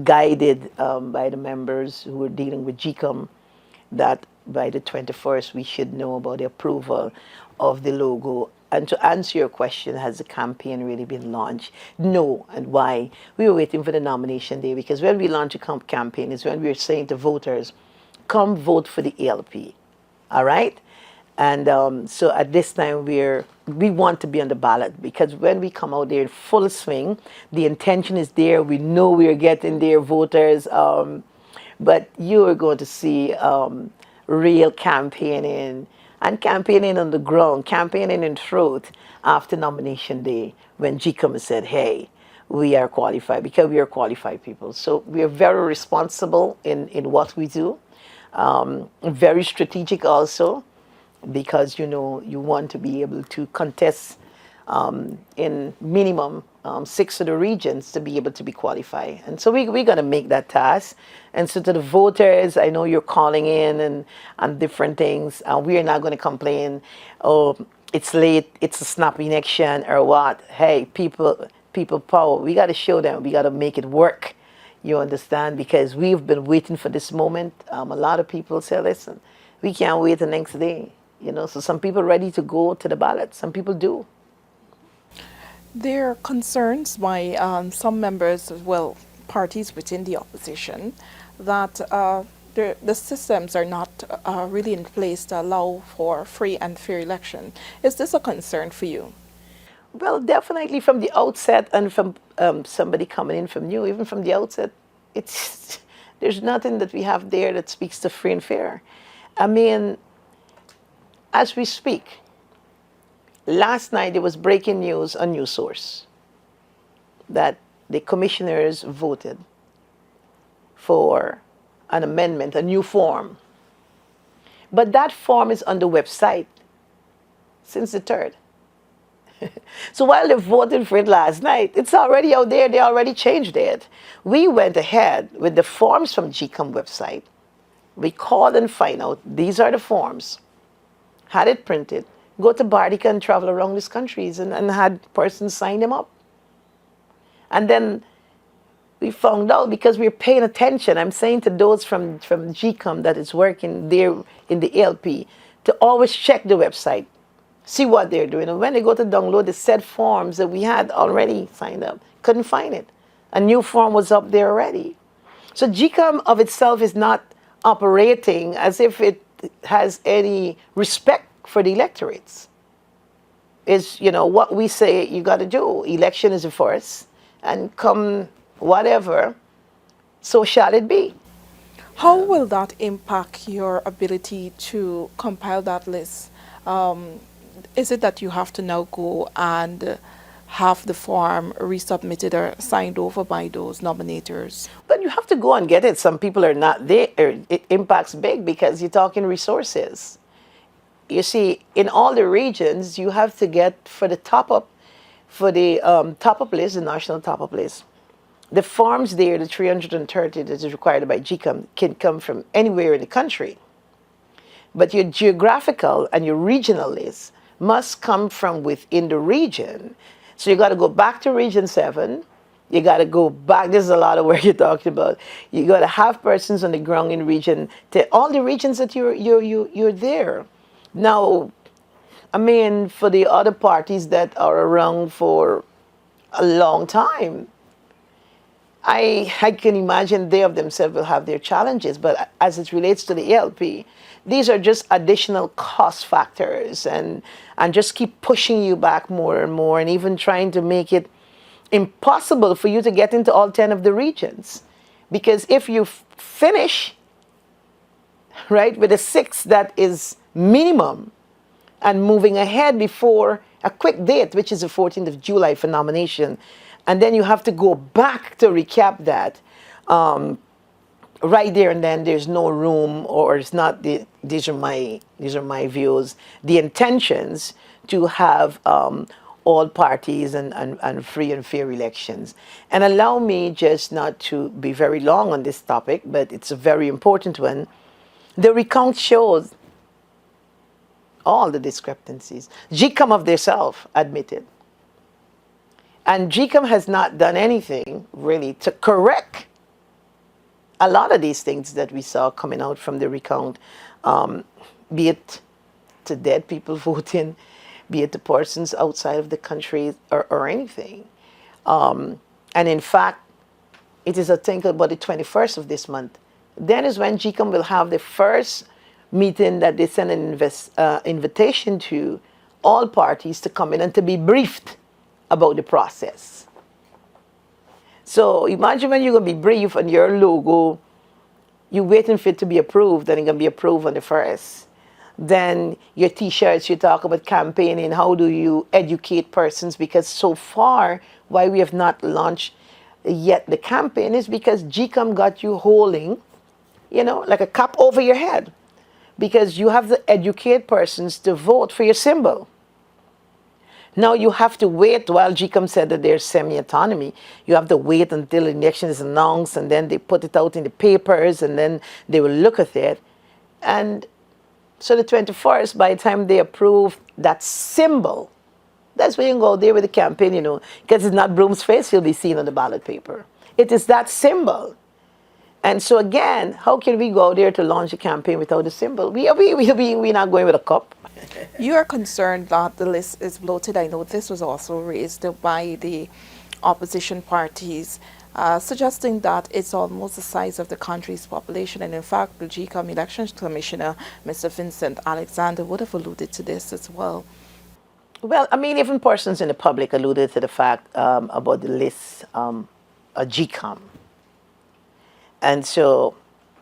guided by the members who were dealing with GCOM that by the 21st we should know about the approval of the logo. And to answer your question, has the campaign really been launched? No. And why? We were waiting for the nomination day, because when we launch a campaign is when we're saying to voters, come vote for the ALP. All right? And so at this time, we want to be on the ballot, because when we come out there in full swing, the intention is there. We know we are getting there, voters. But you are going to see real campaigning, and campaigning on the ground, campaigning in truth after nomination day, when GCOM said, hey, we are qualified, because we are qualified people. So we are very responsible in what we do, very strategic also, because you want to be able to contest in minimum 6 of the regions to be able to be qualified. And so we're going to make that task. And so to the voters, I know you're calling in and different things. We are not going to complain, oh, it's late, it's a snappy election or what. Hey, people power. We got to show them. We got to make it work. You understand? Because we've been waiting for this moment. A lot of people say, listen, we can't wait the next day. So some people are ready to go to the ballot. Some people do. There are concerns by some members, well, parties within the opposition, that the systems are not really in place to allow for free and fair election. Is this a concern for you? Well, definitely from the outset, and from somebody coming in from new, even from the outset, there's nothing that we have there that speaks to free and fair. I mean, As we speak, last night there was breaking news on News Source that the commissioners voted for an amendment, a new form. But that form is on the website since the 3rd. So while they voted for it last night, it's already out there. They already changed it. We went ahead with the forms from GCOM website. We called and find out these are the forms. Had it printed, go to Bardica and travel around these countries and had persons sign them up. And then we found out, because we're paying attention, I'm saying to those from GCOM that is working there in the ALP, to always check the website, see what they're doing. And when they go to download the said forms that we had already signed up, couldn't find it. A new form was up there already. So GCOM of itself is not operating as if it has any respect for the electorates. It's, what we say you got to do. Election is the first, and come whatever, so shall it be. How will that impact your ability to compile that list? Is it that you have to now go and have the form resubmitted or signed over by those nominators? But you have to go and get it. Some people are not there. It impacts big because you're talking resources. You see, in all the regions, you have to get for the top-up list, the national top-up list. The forms there, the 330 that is required by GCOM, can come from anywhere in the country. But your geographical and your regional list must come from within the region. So you got to go back to Region 7. You got to go back. This is a lot of work you're talking about. You got to have persons on the ground in region, to all the regions that you're there. Now, I mean, for the other parties that are around for a long time, I can imagine they of themselves will have their challenges, but as it relates to the ALP, these are just additional cost factors and just keep pushing you back more and more, and even trying to make it impossible for you to get into all 10 of the regions. Because if you finish, right, with a 6 that is minimum, and moving ahead before a quick date, which is the 14th of July for nomination, and then you have to go back to recap that, right there and then there's no room, or it's not these are my views, the intentions to have all parties and free and fair elections. And allow me just not to be very long on this topic, but it's a very important one. The recount shows all the discrepancies. GCOM of themselves admitted. And GCOM has not done anything really to correct a lot of these things that we saw coming out from the recount, be it to dead people voting, be it to persons outside of the country, or anything. And in fact, it is, I think, about the 21st of this month. Then is when GCOM will have the first meeting that they send an invitation to all parties to come in and to be briefed about the process. So imagine when you're going to be briefed on your logo, you're waiting for it to be approved, and it's going to be approved on the 1st. Then your T-shirts, you talk about campaigning, how do you educate persons? Because so far, why we have not launched yet the campaign is because GCOM got you holding, like a cup over your head. Because you have to educate persons to vote for your symbol. Now you have to wait, while GCOM said that there's semi-autonomy, you have to wait until the election is announced, and then they put it out in the papers, and then they will look at it. And so the 21st, by the time they approve that symbol, that's when you go there with the campaign, because it's not Broomes' face you'll be seeing on the ballot paper. It is that symbol. And so again, how can we go there to launch a campaign without a symbol? We're not going with a cup. You are concerned that the list is bloated. I know this was also raised by the opposition parties, suggesting that it's almost the size of the country's population. And in fact, the GCOM Elections Commissioner, Mr. Vincent Alexander, would have alluded to this as well. Well, I mean, even persons in the public alluded to the fact about the list of GCOM. And so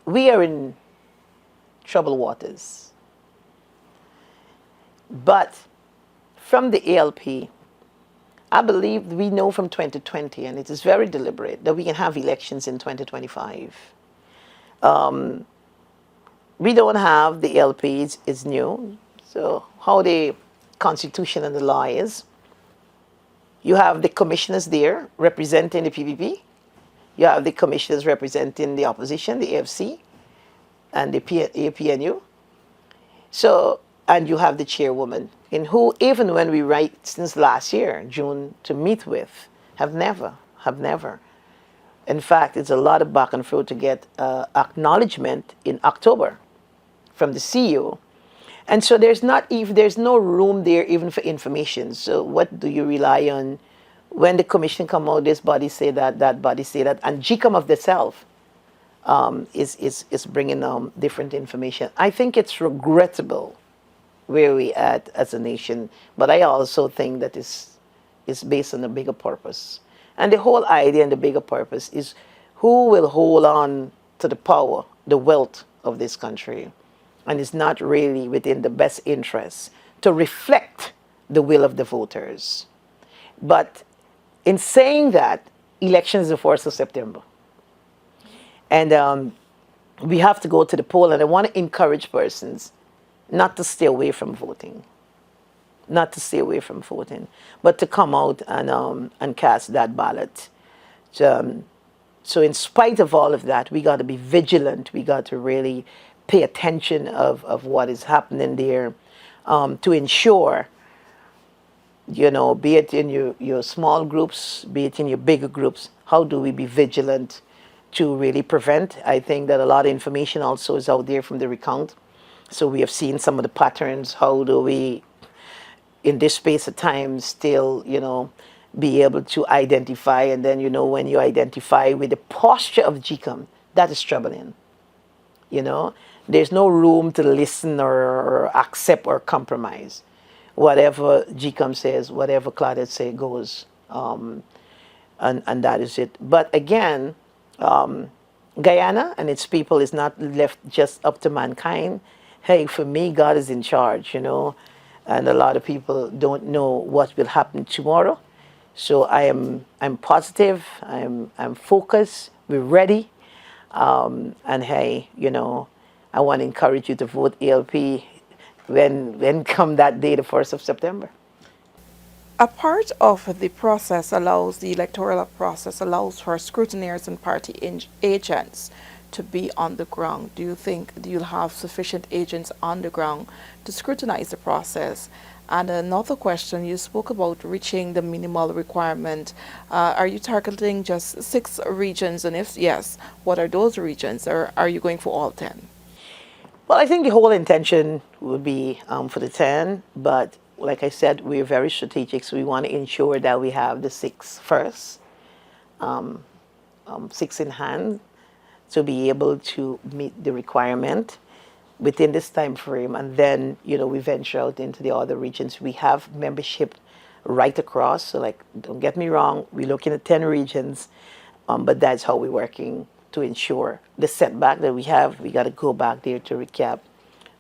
we are in troubled waters. But from the ALP, I believe we know from 2020, and it is very deliberate, that we can have elections in 2025. We don't have the LPs, it's new. So how the constitution and the law is, you have the commissioners there representing the PPP. You have the commissioners representing the opposition, the AFC, and the APNU. So, and you have the chairwoman, in who, even when we write since last year, June, to meet with, have never. In fact, it's a lot of back and forth to get acknowledgement in October from the CEO. And so there's no room there even for information. So what do you rely on when the commission come out? This body say that body say that, and GCOM of itself is bringing different information. I think it's regrettable where we at as a nation, but I also think that is based on a bigger purpose. And the whole idea and the bigger purpose is who will hold on to the power, the wealth of this country. And it's not really within the best interest to reflect the will of the voters. But in saying that, election is the 4th of September. And we have to go to the poll, and I want to encourage persons not to stay away from voting. Not to stay away from voting, but to come out and cast that ballot. So in spite of all of that, we got to be vigilant. We got to really pay attention of what is happening there, to ensure, be it in your small groups, be it in your bigger groups, how do we be vigilant to really prevent? I think that a lot of information also is out there from the recount. So we have seen some of the patterns. How do we, in this space of time, still, be able to identify? And then, when you identify with the posture of GCOM, that is troubling. There's no room to listen or accept or compromise. Whatever GCOM says, whatever Claudette says goes, and that is it. But again, Guyana and its people is not left just up to mankind. Hey, for me, God is in charge, and a lot of people don't know what will happen tomorrow. So I'm positive, I'm focused, we're ready, and hey, I want to encourage you to vote ALP when come that day, the 1st of September. A part of the process the electoral process allows for scrutineers and party agents to be on the ground. Do you think you'll have sufficient agents on the ground to scrutinize the process? And another question, you spoke about reaching the minimal requirement. Are you targeting just 6 regions? And if yes, what are those regions? Or are you going for all 10? Well, I think the whole intention would be for the 10, but like I said, we're very strategic, so we want to ensure that we have the 6 first, 6 in hand, to be able to meet the requirement within this time frame. And then, we venture out into the other regions. We have membership right across, so don't get me wrong, we're looking at 10 regions, but that's how we're working to ensure the setback that we have. We got to go back there to recap.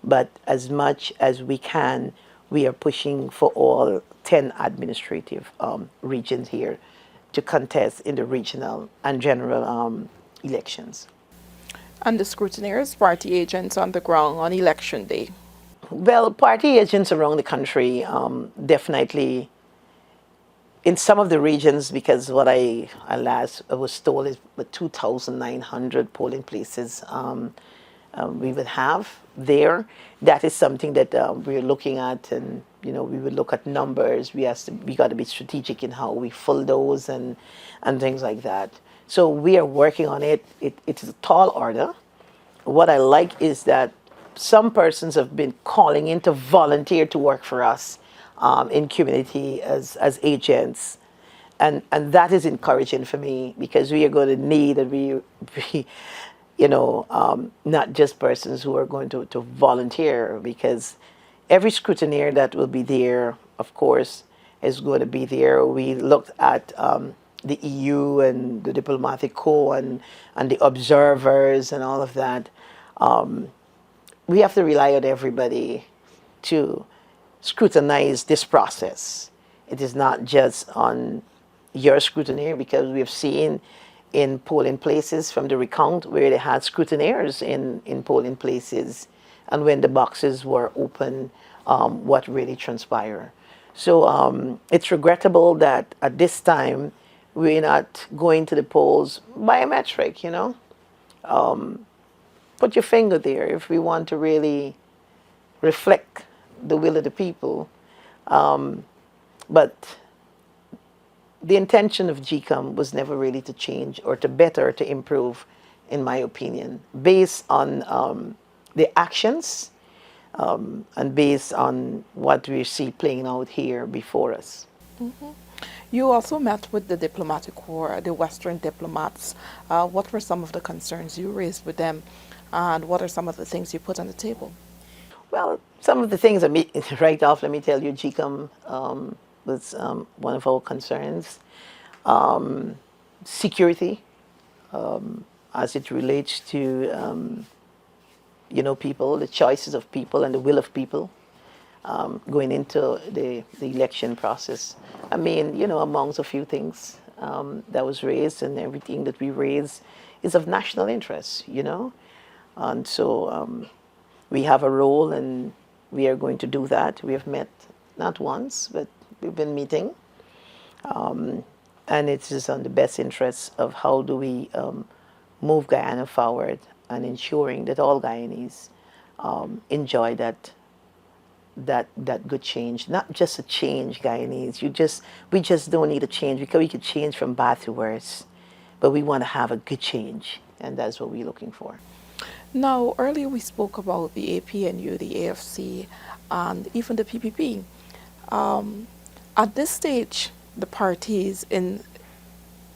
But as much as we can, we are pushing for all 10 administrative regions here to contest in the regional and general elections. And the scrutineers, party agents on the ground on election day? Well, party agents around the country, definitely in some of the regions, because what I was told is 2,900 polling places we would have there. That is something that we're looking at, and we will look at numbers. We got to be strategic in how we fill those and things like that. So we are working on it. It is a tall order. What I like is that some persons have been calling in to volunteer to work for us in community as agents. And that is encouraging for me, because we are going to need, and we not just persons who are going to volunteer, because every scrutineer that will be there, of course, is going to be there. We looked at the EU and the diplomatic corps and the observers and all of that. We have to rely on everybody to scrutinize this process. It is not just on your scrutiny, because we have seen in polling places from the recount where they had scrutineers in polling places, and when the boxes were open, what really transpired. So it's regrettable that at this time we're not going to the polls biometric, you know. Put your finger there if we want to really reflect the will of the people. But the intention of GCOM was never really to change or to better, to improve, in my opinion, based on the actions and based on what we see playing out here before us. Mm-hmm. You also met with the diplomatic corps, the Western diplomats. What were some of the concerns you raised with them, and what are some of the things you put on the table? Well, some of the things, right off, let me tell you, GCOM was one of our concerns. Security, as it relates to, people, the choices of people and the will of people going into the election process. I mean, amongst a few things that was raised, and everything that we raise is of national interest, And so we have a role, and we are going to do that. We have met not once, but we've been meeting. And it is on the best interests of how do we move Guyana forward, and ensuring that all Guyanese enjoy that good change. Not just a change, Guyanese. We just don't need a change, because we could change from bad to worse, but we want to have a good change, and that's what we're looking for. Now, earlier we spoke about the APNU, the AFC, and even the PPP. At this stage, the parties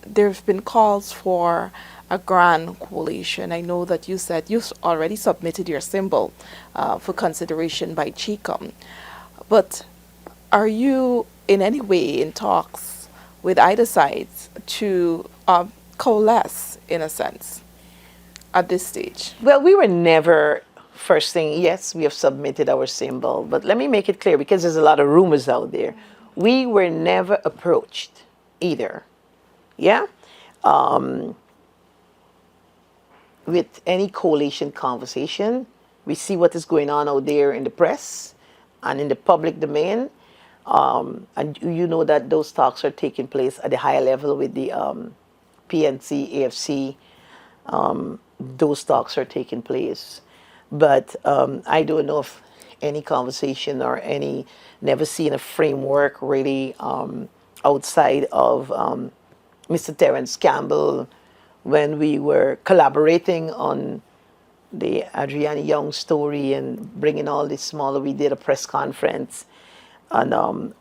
there have been calls for a grand coalition. I know that you said you already submitted your symbol for consideration by GCOM, but are you in any way in talks with either sides to coalesce, in a sense, at this stage? Well, we were never, first thing, yes, we have submitted our symbol, but let me make it clear, because there's a lot of rumors out there. We were never approached either, yeah, with any coalition conversation. We see what is going on out there in the press and in the public domain, and you know that those talks are taking place at the higher level with the PNCR. Those talks are taking place, but I don't know if any conversation or never seen a framework really outside of Mr. Terence Campbell when we were collaborating on the Adriana Young story and bringing all this smaller. We did a press conference and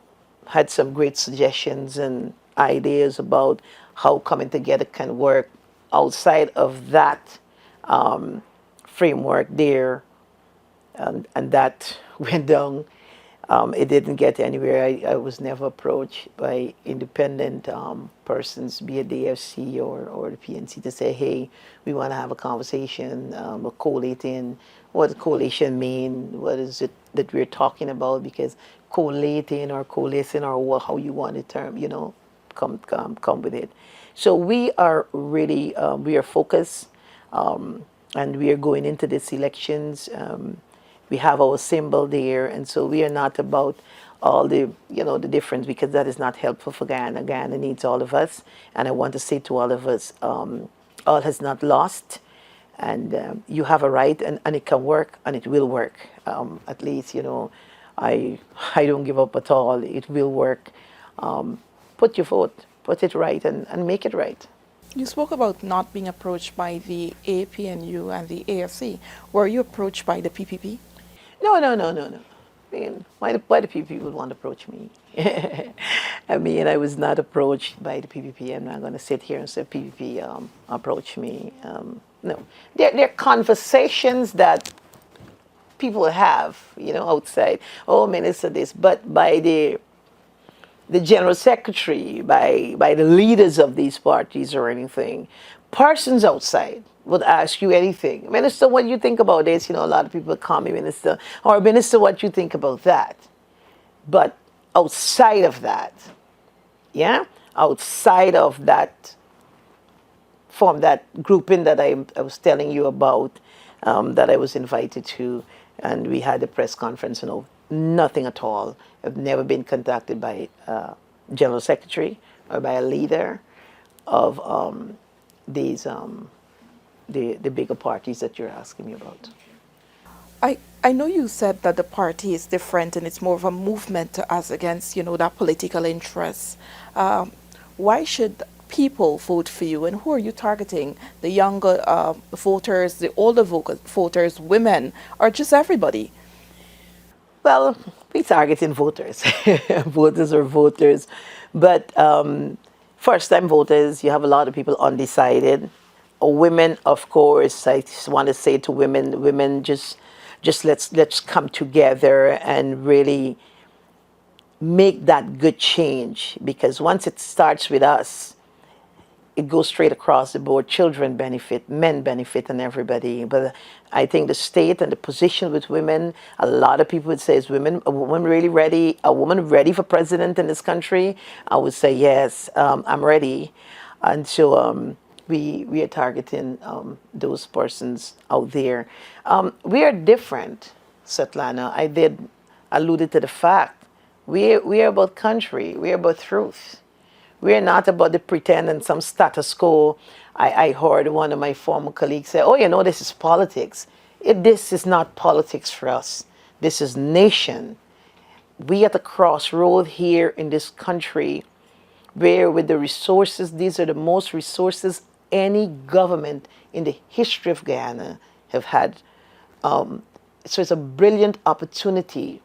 had some great suggestions and ideas about how coming together can work outside of that framework there, and that went down. It didn't get anywhere. I was never approached by independent persons, be it the AFC or the PNC, to say, hey, we want to have a conversation, we're collating. What does coalition mean? What is it that we're talking about? Because collating or coalescing, or how you want the term, come with it. So we are really, we are focused, and we are going into these elections. We have our symbol there, and so we are not about all the difference, because that is not helpful for Guyana. Guyana needs all of us, and I want to say to all of us, all has not lost, and you have a right, and it can work, and it will work. At least, I don't give up at all. It will work. Put your vote, put it right, and make it right. You spoke about not being approached by the APNU and the AFC. Were you approached by the PPP? No. I mean, why the PPP would want to approach me? I mean, I was not approached by the PPP. I'm not going to sit here and say PPP approached me. No. There are conversations that people have, outside. Oh, Minister, this. But by the General Secretary, by the leaders of these parties or anything, persons outside would ask you anything. Minister, what do you think about this? A lot of people call me Minister, or Minister, what do you think about that? But outside of that, yeah, outside of that, from that grouping that I was telling you about, that I was invited to, and we had a press conference, nothing at all. I've never been contacted by general secretary or by a leader of these the bigger parties that you're asking me about. I know you said that the party is different and it's more of a movement as against, that political interest. Um, why should people vote for you, and who are you targeting? The younger voters, the older voters, women, or just everybody? Well, we targeting voters. Voters are voters. But first-time voters, you have a lot of people undecided. Women, of course, I just want to say to women, just let's come together and really make that good change, because once it starts with us, it goes straight across the board. Children benefit, men benefit, and everybody. But I think the state and the position with women, a lot of people would say, is a woman really ready? A woman ready for president in this country? I would say yes, I'm ready. And so we are targeting those persons out there. We are different, Svetlana. I did alluded to the fact we are about country. We are about truth. We're not about the pretend and some status quo. I heard one of my former colleagues say, oh, this is politics. This is not politics for us. This is nation. We at the crossroad here in this country, where with the resources, these are the most resources any government in the history of Guyana have had. So it's a brilliant opportunity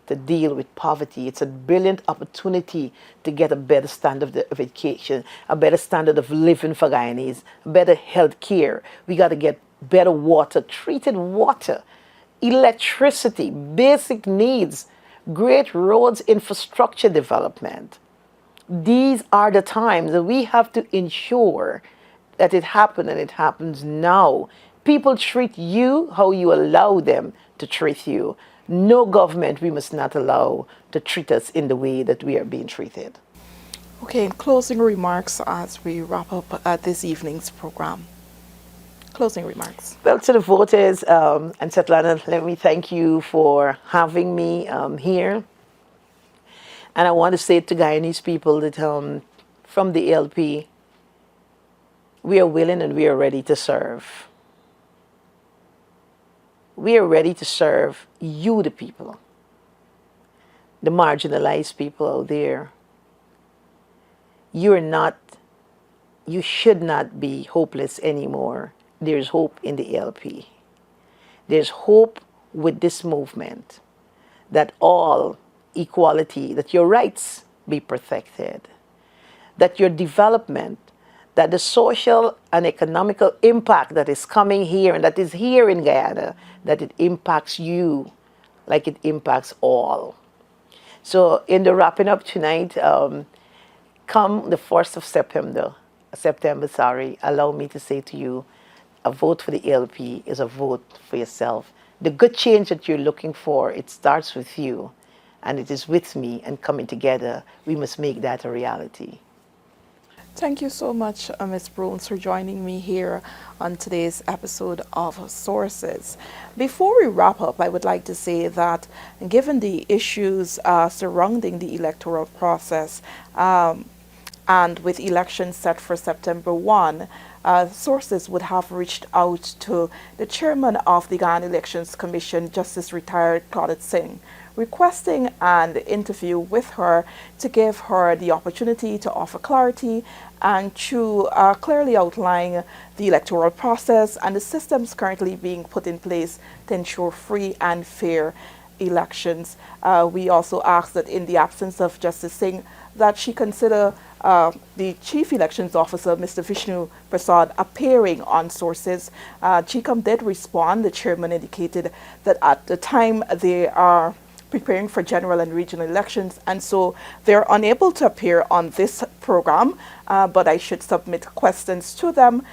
to deal with poverty. It's a brilliant opportunity to get a better standard of education, a better standard of living for Guyanese, better health care. We got to get better water, treated water, electricity, basic needs, great roads, infrastructure development. These are the times that we have to ensure that it happens, and it happens now. People treat you how you allow them to treat you. No government we must not allow to treat us in the way that we are being treated. Okay, in closing remarks as we wrap up this evening's program. Closing remarks. Well, to the voters, and Svetlana, let me thank you for having me here. And I want to say to Guyanese people that from the ALP, we are willing and we are ready to serve. We are ready to serve you, the people, the marginalized people out there. You should not be hopeless anymore. There's hope in the ALP. There's hope with this movement that all equality, that your rights be protected, that your development, that the social and economical impact that is coming here and that is here in Guyana, that it impacts you like it impacts all. So in the wrapping up tonight, come the 1st of September, allow me to say to you, a vote for the ALP is a vote for yourself. The good change that you're looking for, it starts with you, and it is with me, and coming together, we must make that a reality. Thank you so much, Ms. Broomes, for joining me here on today's episode of Sources. Before we wrap up, I would like to say that given the issues surrounding the electoral process, and with elections set for September 1, sources would have reached out to the chairman of the Ghana Elections Commission, Justice Retired Claudette Singh, requesting an interview with her to give her the opportunity to offer clarity and to clearly outline the electoral process and the systems currently being put in place to ensure free and fair elections. We also asked that in the absence of Justice Singh, that she consider the Chief Elections Officer, Mr. Vishnu Prasad, appearing on Sources. GCOM did respond. The chairman indicated that at the time they are preparing for general and regional elections, and so they're unable to appear on this program, but I should submit questions to them.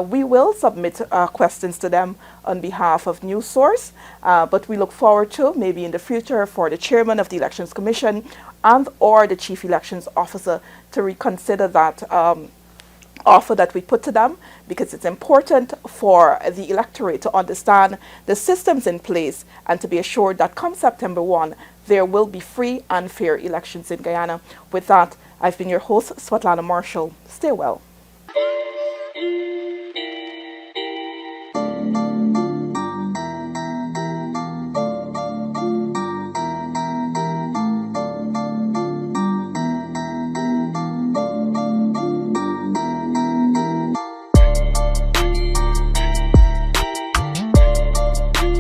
We will submit questions to them on behalf of News Source, but we look forward to maybe in the future for the chairman of the Elections Commission and or the chief elections officer to reconsider that offer that we put to them, because it's important for the electorate to understand the systems in place and to be assured that come September 1, there will be free and fair elections in Guyana. With that, I've been your host, Svetlana Marshall. Stay well.